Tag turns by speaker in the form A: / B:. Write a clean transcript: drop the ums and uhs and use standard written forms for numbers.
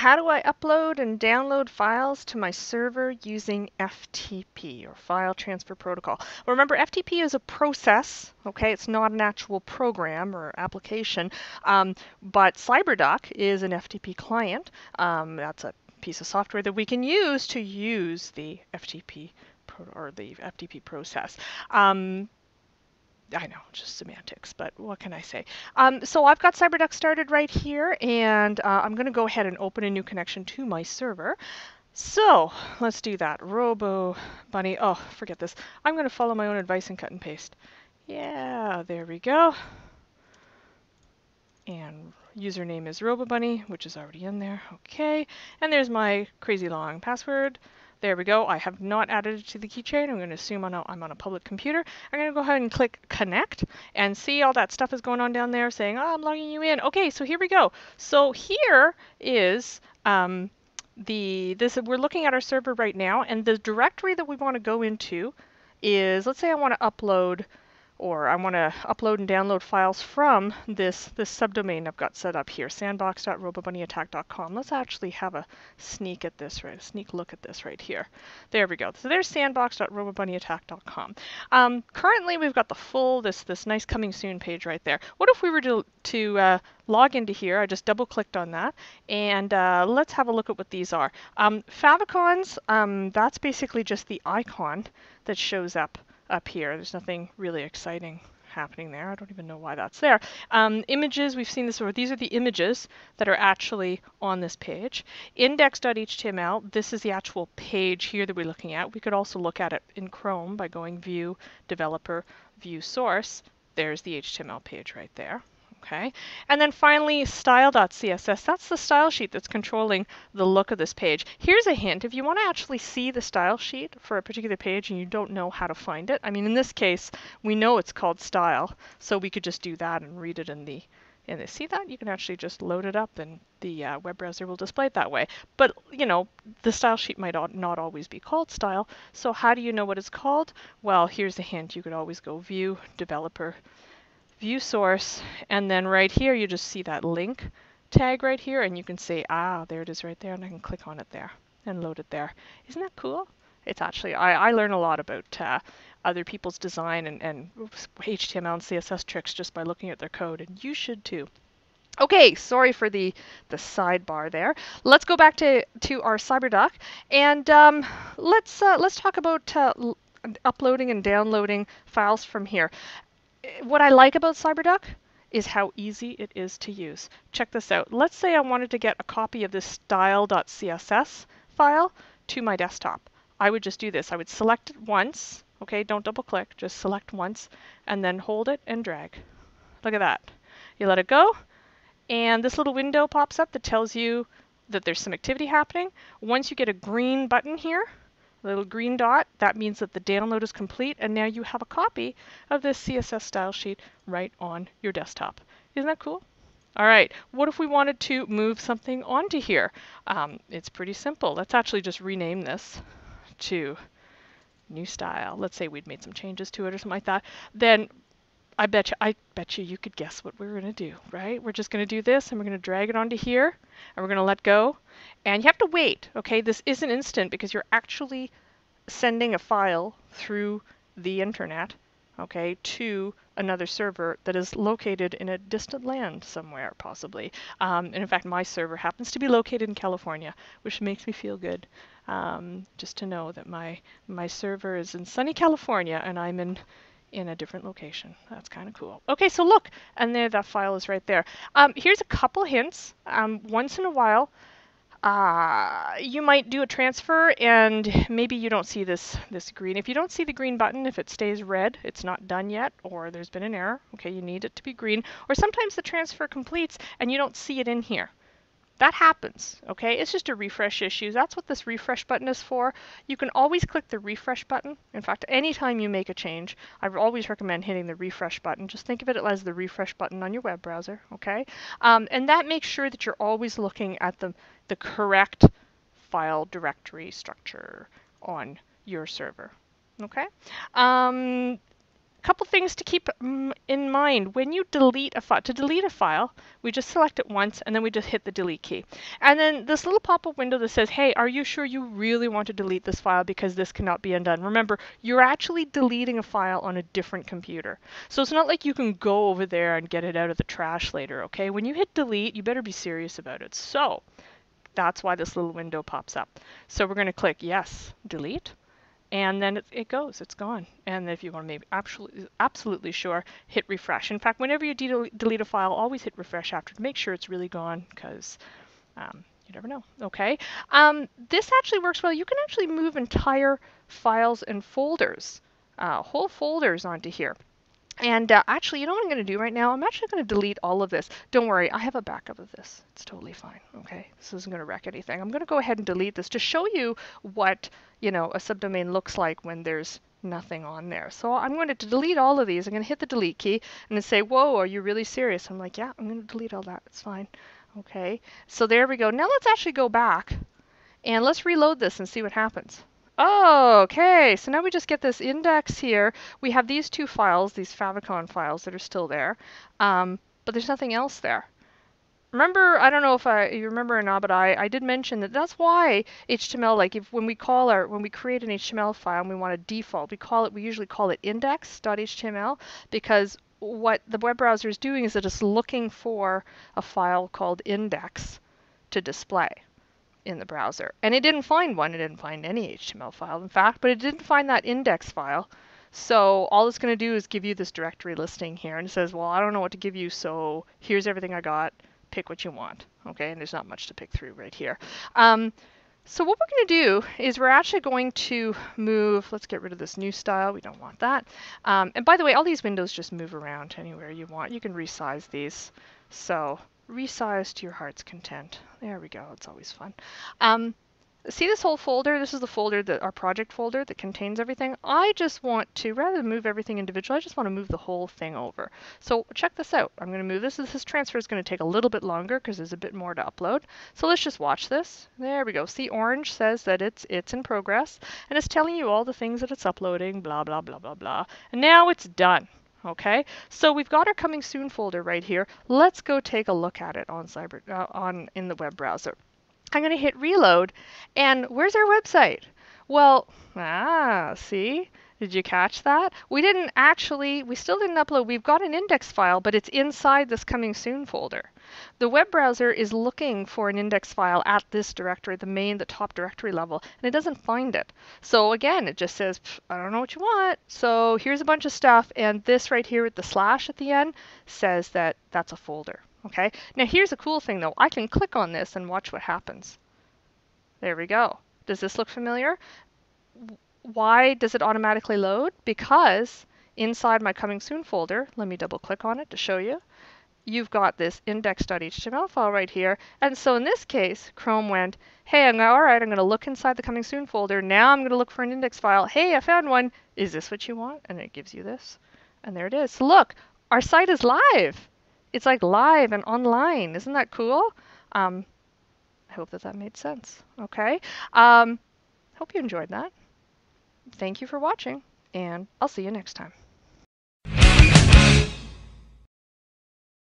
A: how do I upload and download files to my server using FTP, or File Transfer Protocol? Well, remember, FTP is a process, okay? It's not an actual program or application, but Cyberduck is an FTP client. That's a piece of software that we can use to use the FTP or the FTP process. I know, just semantics, but what can I say? So I've got Cyberduck started right here, and I'm going to go ahead and open a new connection to my server. So let's do that. Robo Bunny. Oh, forget this. I'm going to follow my own advice and cut and paste. Yeah, there we go. And username is RoboBunny, which is already in there. Okay, and there's my crazy long password. There we go. I have not added it to the keychain. I'm going to assume I'm on a public computer. I'm going to go ahead and click connect and see all that stuff is going on down there saying, oh, I'm logging you in. Okay, so here we go. So here is we're looking at our server right now, and the directory that we want to go into is, let's say I want to upload and download files from this subdomain I've got set up here, sandbox.robobunny.attack.com. Let's actually have a sneak look at this right here. There we go. So there's sandbox.robobunny.attack.com. Currently, we've got the full this nice coming soon page right there. What if we were to log into here? I just double clicked on that, and let's have a look at what these are. Favicons. That's basically just the icon that shows up here. There's nothing really exciting happening there. I don't even know why that's there. Images, we've seen this before. These are the images that are actually on this page. Index.html, this is the actual page here that we're looking at. We could also look at it in Chrome by going View, Developer, View Source. There's the HTML page right there. Okay, and then finally style.css. That's the style sheet that's controlling the look of this page. Here's a hint. If you want to actually see the style sheet for a particular page and you don't know how to find it, I mean, in this case, we know it's called style, so we could just do that and read it in the see that? You can actually just load it up and the web browser will display it that way. But, you know, the style sheet might not always be called style, so how do you know what it's called? Well, here's a hint. You could always go View, Developer, View Source, and then right here you just see that link tag right here, and you can say, ah, there it is right there, and I can click on it there and load it there. Isn't that cool? It's actually, I learn a lot about other people's design and HTML and CSS tricks just by looking at their code, and you should too. Okay, sorry for the sidebar there. Let's go back to our Cyberduck, and let's talk about uploading and downloading files from here. What I like about Cyberduck is how easy it is to use. Check this out. Let's say I wanted to get a copy of this style.css file to my desktop. I would just do this. I would select it once. Okay, don't double click, just select once, and then hold it and drag. Look at that. You let it go, and this little window pops up that tells you that there's some activity happening. Once you get a green button here, little green dot, that means that the download is complete, and now you have a copy of this CSS style sheet right on your desktop. Isn't that cool? All right, what if we wanted to move something onto here? It's pretty simple. Let's actually just rename this to new style. Let's say we'd made some changes to it or something like that. Then I bet you could guess what we're going to do, right? We're just going to do this, and we're going to drag it onto here, and we're going to let go. And you have to wait, okay? This isn't instant because you're actually sending a file through the internet, okay, to another server that is located in a distant land somewhere, possibly. And in fact, my server happens to be located in California, which makes me feel good, just to know that my server is in sunny California, and I'm in a different location. That's kind of cool. Okay, so look, and there that file is right there. Here's a couple hints. Once in a while, you might do a transfer and maybe you don't see this green. If you don't see the green button, if it stays red, it's not done yet, or there's been an error. Okay, you need it to be green. Or sometimes the transfer completes and you don't see it in here. That happens, okay? It's just a refresh issue. That's what this refresh button is for. You can always click the refresh button. In fact, anytime you make a change, I always recommend hitting the refresh button. Just think of it as the refresh button on your web browser, okay? And that makes sure that you're always looking at the correct file directory structure on your server, okay? Couple things to keep in mind when you delete a file. To delete a file, we just select it once and then we just hit the delete key. And then this little pop-up window that says, hey, are you sure you really want to delete this file because this cannot be undone? Remember, you're actually deleting a file on a different computer. So it's not like you can go over there and get it out of the trash later, okay? When you hit delete, you better be serious about it. So that's why this little window pops up. So we're going to click yes, delete. And then it goes, it's gone. And if you want to maybe absolutely sure, hit refresh. In fact, whenever you delete a file, always hit refresh after to make sure it's really gone, because you never know. Okay. This actually works well. You can actually move entire files and folders, whole folders onto here. And actually, you know what I'm going to do right now? I'm actually going to delete all of this. Don't worry, I have a backup of this. It's totally fine. Okay, this isn't going to wreck anything. I'm going to go ahead and delete this to show you what, a subdomain looks like when there's nothing on there. So I'm going to delete all of these. I'm going to hit the delete key and then say, whoa, are you really serious? I'm like, yeah, I'm going to delete all that. It's fine. Okay, so there we go. Now let's actually go back and let's reload this and see what happens. Oh, okay, so now we just get this index here. We have these two files, these favicon files that are still there, but there's nothing else there. Remember, I don't know if you remember or not, but I did mention that that's why HTML, like when we create an HTML file and we want a default, we usually call it index.html, because what the web browser is doing is that it's looking for a file called index to display in the browser. And it didn't find one. It didn't find any HTML file, in fact, but it didn't find that index file. So all it's going to do is give you this directory listing here. And it says, well, I don't know what to give you, so here's everything I got. Pick what you want. Okay, and there's not much to pick through right here. So what we're going to do is we're actually going to move, let's get rid of this new style. We don't want that. And by the way, all these windows just move around anywhere you want. You can resize these. So resize to your heart's content. There we go. It's always fun. See this whole folder? This is the folder, our project folder that contains everything. I just want to, rather than move everything individually, I just want to move the whole thing over. So check this out. I'm going to move this. This transfer is going to take a little bit longer because there's a bit more to upload. So let's just watch this. There we go. See, orange says that it's in progress, and it's telling you all the things that it's uploading, blah, blah, blah, blah, blah. And now it's done. Okay, so we've got our coming soon folder right here. Let's go take a look at it on in the web browser. I'm going to hit reload, and where's our website? Well, see? Did you catch that? We still didn't upload. We've got an index file, but it's inside this coming soon folder. The web browser is looking for an index file at this directory, the top directory level, and it doesn't find it. So again, it just says, I don't know what you want. So here's a bunch of stuff, and this right here with the slash at the end says that that's a folder. Okay. Now here's a cool thing though. I can click on this and watch what happens. There we go. Does this look familiar? Why does it automatically load? Because inside my coming soon folder, let me double click on it to show you, you've got this index.html file right here. And so in this case, Chrome went, hey, all right, I'm going to look inside the coming soon folder. Now I'm going to look for an index file. Hey, I found one. Is this what you want? And it gives you this. And there it is. So look, our site is live. It's like live and online. Isn't that cool? I hope that made sense. Okay. Hope you enjoyed that. Thank you for watching, and I'll see you next time.